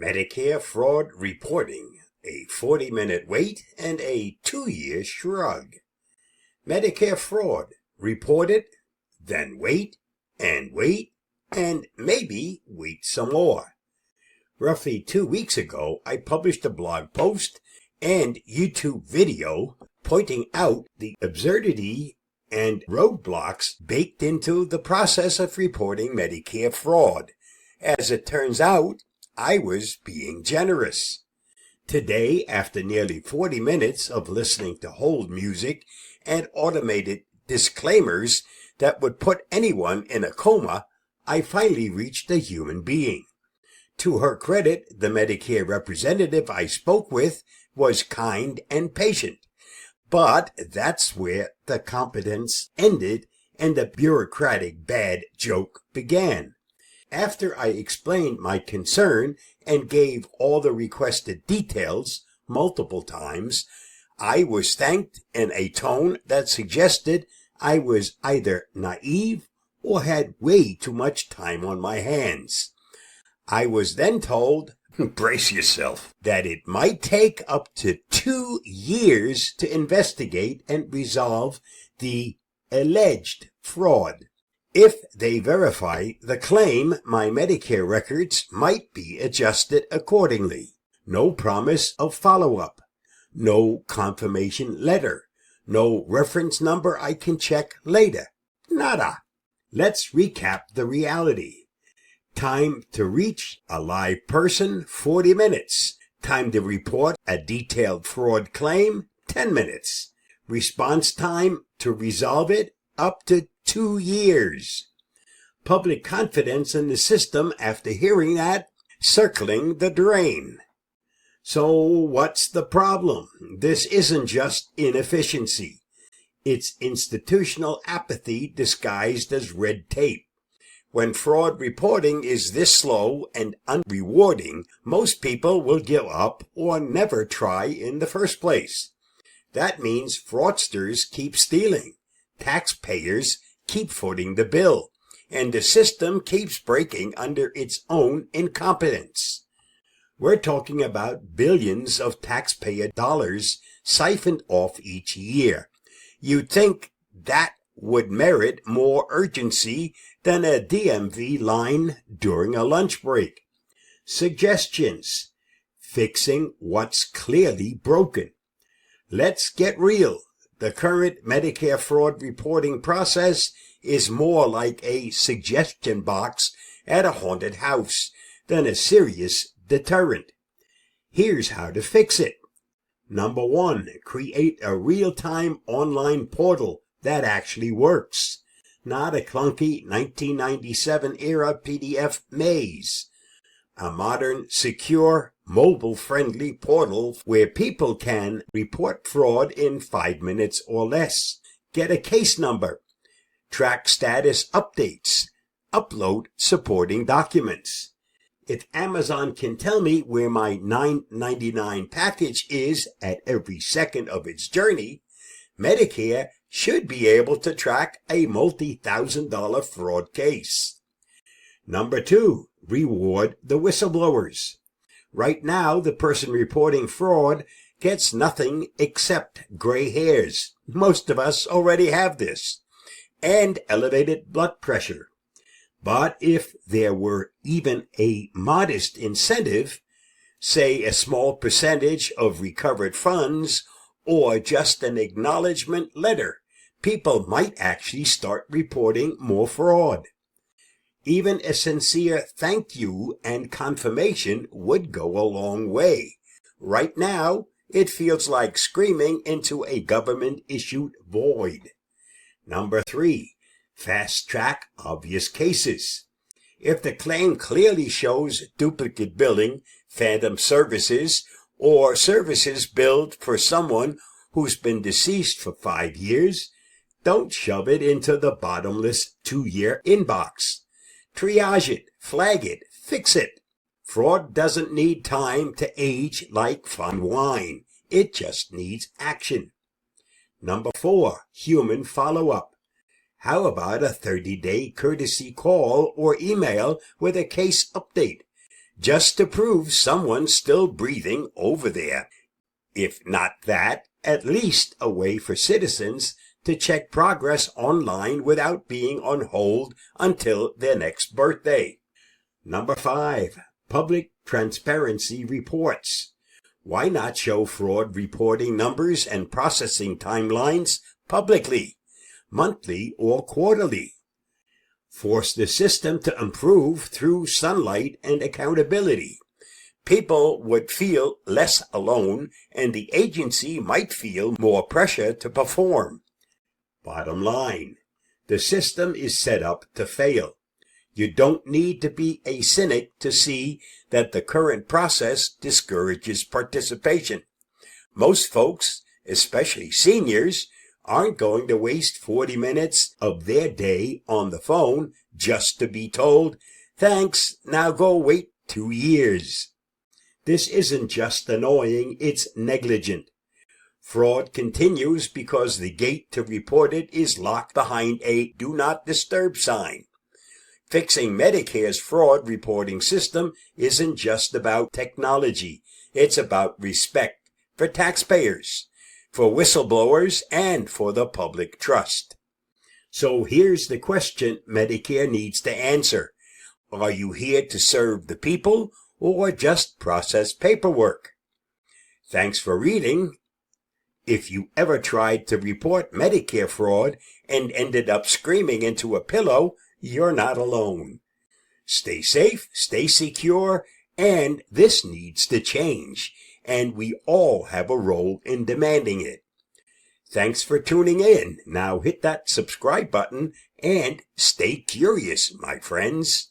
Medicare fraud reporting, a 40-minute wait and a 2-year shrug. Medicare fraud, report it, then wait, and maybe wait some more. Roughly 2 weeks ago, I published a blog post and YouTube video pointing out the absurdity and roadblocks baked into the process of reporting Medicare fraud. As it turns out, I was being generous. Today, after nearly 40 minutes of listening to hold music and automated disclaimers that would put anyone in a coma, I finally reached a human being. To her credit, the Medicare representative I spoke with was kind and patient. But that's where the competence ended and the bureaucratic bad joke began. After I explained my concern and gave all the requested details multiple times, I was thanked in a tone that suggested I was either naive or had way too much time on my hands. I was then told, brace yourself, that it might take up to 2 years to investigate and resolve the alleged fraud. If they verify the claim, my Medicare records might be adjusted accordingly. No promise of follow-up. No confirmation letter. No reference number I can check later. Nada. Let's recap the reality. Time to reach a live person, 40 minutes. Time to report a detailed fraud claim, 10 minutes. Response time to resolve it, up to 2 years. Public confidence in the system after hearing that, circling the drain. So what's the problem? This isn't just inefficiency. It's institutional apathy disguised as red tape. When fraud reporting is this slow and unrewarding, most people will give up or never try in the first place. That means fraudsters keep stealing. Taxpayers keep footing the bill, and the system keeps breaking under its own incompetence. We're talking about billions of taxpayer dollars siphoned off each year. You'd think that would merit more urgency than a DMV line during a lunch break. Suggestions. Fixing what's clearly broken. Let's get real. The current Medicare fraud reporting process is more like a suggestion box at a haunted house than a serious deterrent. Here's how to fix it. Number 1, create a real-time online portal that actually works, not a clunky 1997-era PDF maze. A modern, secure, mobile-friendly portal where people can report fraud in 5 minutes or less, get a case number, track status updates, upload supporting documents. If Amazon can tell me where my $9.99 package is at every second of its journey, Medicare should be able to track a multi-$1,000 fraud case. Number 2, reward the whistleblowers. Right now, the person reporting fraud gets nothing except gray hairs. Most of us already have this. And elevated blood pressure. But if there were even a modest incentive, say a small percentage of recovered funds, or just an acknowledgement letter, people might actually start reporting more fraud. Even a sincere thank you and confirmation would go a long way. Right now, it feels like screaming into a government-issued void. Number 3, fast-track obvious cases. If the claim clearly shows duplicate billing, phantom services, or services billed for someone who's been deceased for 5 years, don't shove it into the bottomless 2-year inbox. Triage it, flag it, fix it. Fraud doesn't need time to age like fine wine. It just needs action. Number 4, human follow-up. How about a 30-day courtesy call or email with a case update? just to prove someone's still breathing over there. If not that, at least a way for citizens to check progress online without being on hold until their next birthday. Number 5, public transparency reports. Why not show fraud reporting numbers and processing timelines publicly, monthly or quarterly? Force the system to improve through sunlight and accountability. People would feel less alone, and the agency might feel more pressure to perform. Bottom line, the system is set up to fail. You don't need to be a cynic to see that the current process discourages participation. Most folks, especially seniors, aren't going to waste 40 minutes of their day on the phone just to be told, "Thanks, now go wait 2 years." This isn't just annoying, it's negligent. Fraud continues because the gate to report it is locked behind a "Do Not Disturb" sign. Fixing Medicare's fraud reporting system isn't just about technology. It's about respect for taxpayers, for whistleblowers, and for the public trust. So here's the question Medicare needs to answer. Are you here to serve the people or just process paperwork? Thanks for reading. If you ever tried to report Medicare fraud and ended up screaming into a pillow, you're not alone. Stay safe, stay secure, and this needs to change, and we all have a role in demanding it. Thanks for tuning in. Now hit that subscribe button and stay curious, my friends.